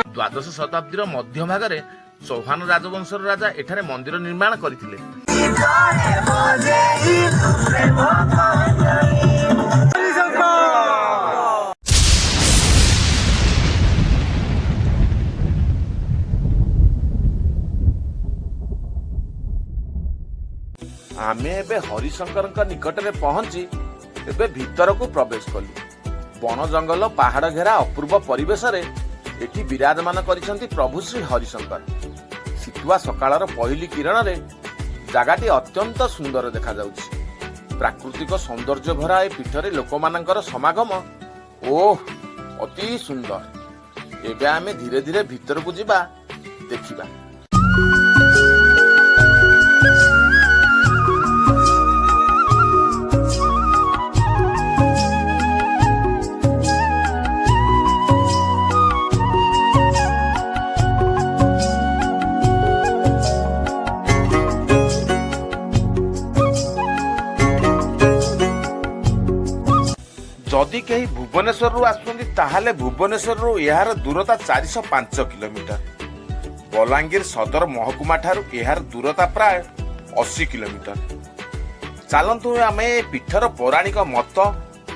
द्वादश शताब्दी मध्य भाग चौहान राजवंशर राजा एठारे मंदिर निर्माण करथिले। आमे एबे हरिशंकर निकट में पहुंची एबे भीतर को प्रवेश कलु। वन जंगल पहाड़ घेरा अपूर्व परिवेश रे एठी विराजमान करिसंती प्रभु श्री हरिशंकर। शीतुआ सकाळर पहिली किरण रे जागाटी अत्यंत सुंदर देखा जाउछि। प्राकृतिक सौंदर्य भरा ए पीठरे लोकमानंकर समागम ओह अति सुंदर। एबे आमे धीरे धीरे भीतर को जिबा देखिबा। जदि कहीं भुवनेश्वर रु आसुंदी ताहाले भुवनेश्वर रु यार दूरता 405 किलोमीटर। बलांगीर सदर महकुमा ठारू यार दूरता प्राय 80 किलोमीटर। चलतु आम ए पीठर पौराणिक मत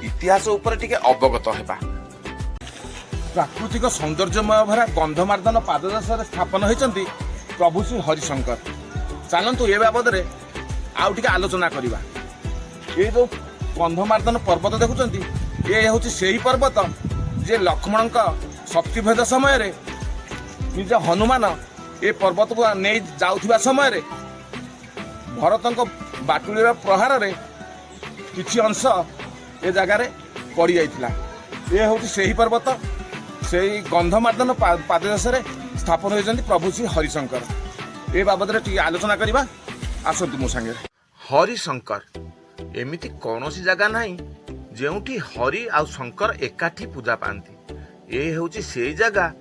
इतिहास उपर टिके अवगत हेबा। प्राकृतिक सौंदर्यमय भरा गंधमार्दन पाददेश स्थापन होइचंती प्रभु श्री हरिशंकर। चलतु ए बाबद आउ टिके आलोचना करिबा। ए जो गंधमार्दन पर्वत देखुचंती ये हूँ से ही पर्वत जे लक्ष्मण शक्तिभेद समय रे निज हनुमान ए पर्वत को नहीं जाउथिबा समय रे भरत बाटुलीर प्रहार रे किछि अंश ए जगार पड़ जाइथिला। ये हूँ से ही पर्वत से गंधमार्दन पाददेश स्थापन होइछन्ति प्रभु श्री हरिशंकर। ए बाबद रे आलोचना करिबा आसंतु मो संगे। हरिशंकर एमिति कौनसी जगह नहीं जेउठी हरि आउ शंकर एकाठी पूजा पाती। ए होची सेई जगह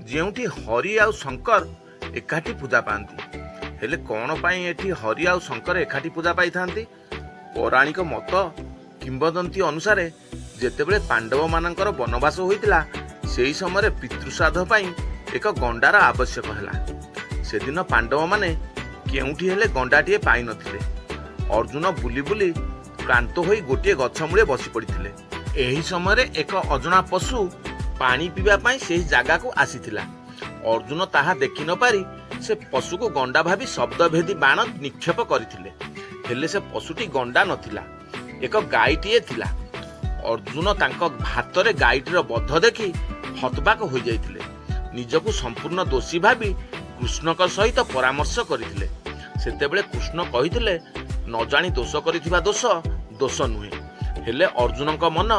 जेउठी हरि आउ शंकर एकाठी पूजा पाती। हेले कौन पाई एठी हरि आउ शंकर एकाठी पूजा पाई थांती? पौराणिक मत किंबदंती अनुसारे जेतेबेले पांडव मानकर वनवास होइतिला सेई समय पितृश्राद्ध पाई एक गंडार आवश्यक हला। सेदिन पांडव माने केउठी हेले गंडाटीए पाई नथिले। अर्जुन बुली बुली क्लांत होई गोटे गछ मूले बसी पड़िथिले। एही समय एक अजଣା पशु पानी पीवा पाई सेही जागा को आसीथिला। अर्जुन ताहा देखि न पारी से पशु को गंडा भाबी शब्दभेदी बाण निक्षेप करथिले। हेले से पशुटी गंडा नथिला, एक गाईटीए थिला। अर्जुन तांको हातरे गाईटीर बध देखि हतबाक होई जाइथिले। निजको संपूर्ण दोषी भाबी कृष्णक सहित परामर्श करथिले। सेतेबेले कृष्ण कहिथिले न जानी दोष करिथिबा दोष दोष नुहे। हेले अर्जुनक मन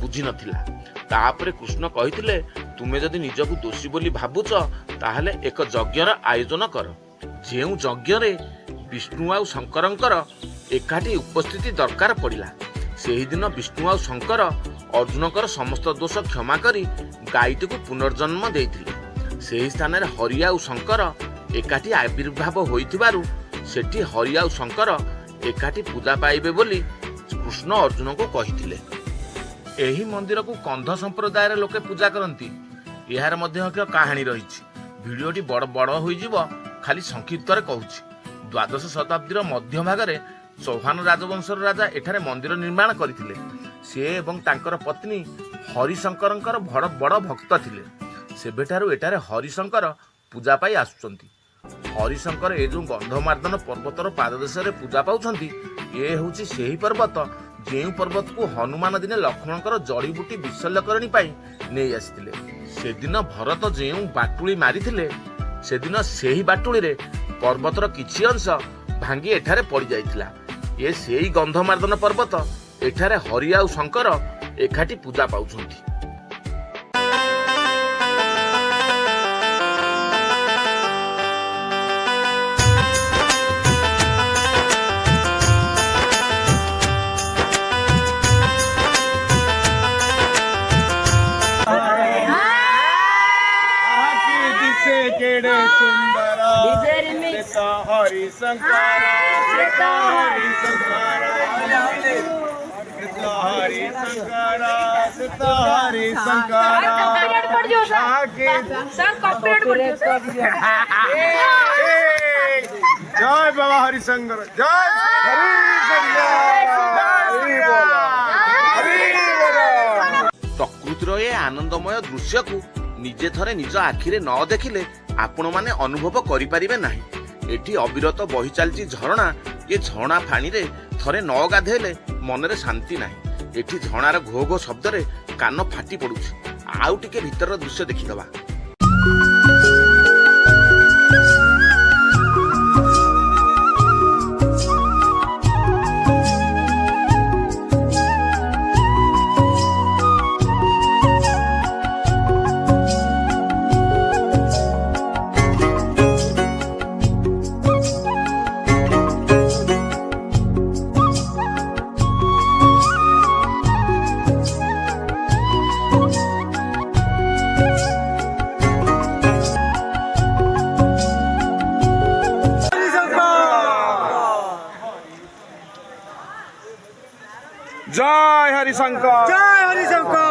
बुझी नथिला। तापरे कृष्ण कहिथिले तुमे जदि निजको दोषी बोली भाबुच ताहले एक यज्ञर आयोजन कर। जेउ यज्ञ रे विष्णु आउ शंकरंकर एकाठी उपस्थिति दरकार पड़िला। सेही दिन विष्णु आउ शंकर अर्जुनकर समस्त दोष क्षमा करी गाईटी को पुनर्जन्म देइथिले। सेही स्थान रे हरि आउ शंकर एकाठी आविर्भाव होइथिबारु सेठी हरि आउ शंकर एकाठी पूजा पाइबे बोली कृष्ण अर्जुन को कहिथिले। एही मंदिर को कंध संप्रदाय रे लोके पूजा करंती। यार मध्य एक कहानी रहिछि। वीडियोटी बड़ बड़ होई जिवो, खाली संक्षिप्त रे कहूछि। द्वादश शताब्दी मध्य भाग चौहान राजवंशर राजा एठारे मंदिर निर्माण करथिले। से एवं तांकर पत्नी हरिशंकरंकर बड़ भक्त थिले। सेबेठारु एठारे हरिशंकर पूजा पाई आसुचंती। हरिशंकर ए जो गंधमार्दन पर्वतर पाददेश पूजा पाउछंती। ये होची सेही पर्वत जेउ पर्वत को हनुमान दिने लक्ष्मणकर जड़ीबूटी विशल्यकरणी पाई नै आसिथिले। सेदिन भरत जेउ बाटुली मारिथिले सेदिन सेही बाटुली रे पर्वतर किछि अंश भांगी एठारे पड़ी जाइथिला। ये सेही गंधमार्दन पर्वत एठारे हरि आउ शंकर एकाठी पूजा पाउछंती। हरिशंकर हरि शंकर हरि शंकर जय बाबा हरिशंकर जय प्रकृतिर ए आनंदमय दृश्य को निजे थरे निज आखिरे न देखिले आपण माने अनुभव करिपारिबे नाही। एठी अविरत बही चलची झरणा। ये झरणा फाणी रे थरे न गाधेले मनरे शांति नाही। एठी झरणार घो घो शब्द रे कान फाटी पडुछि। आउ टिके भीतर दृश्य देखिदबा। जय हरिशंकर जय हरिशंकर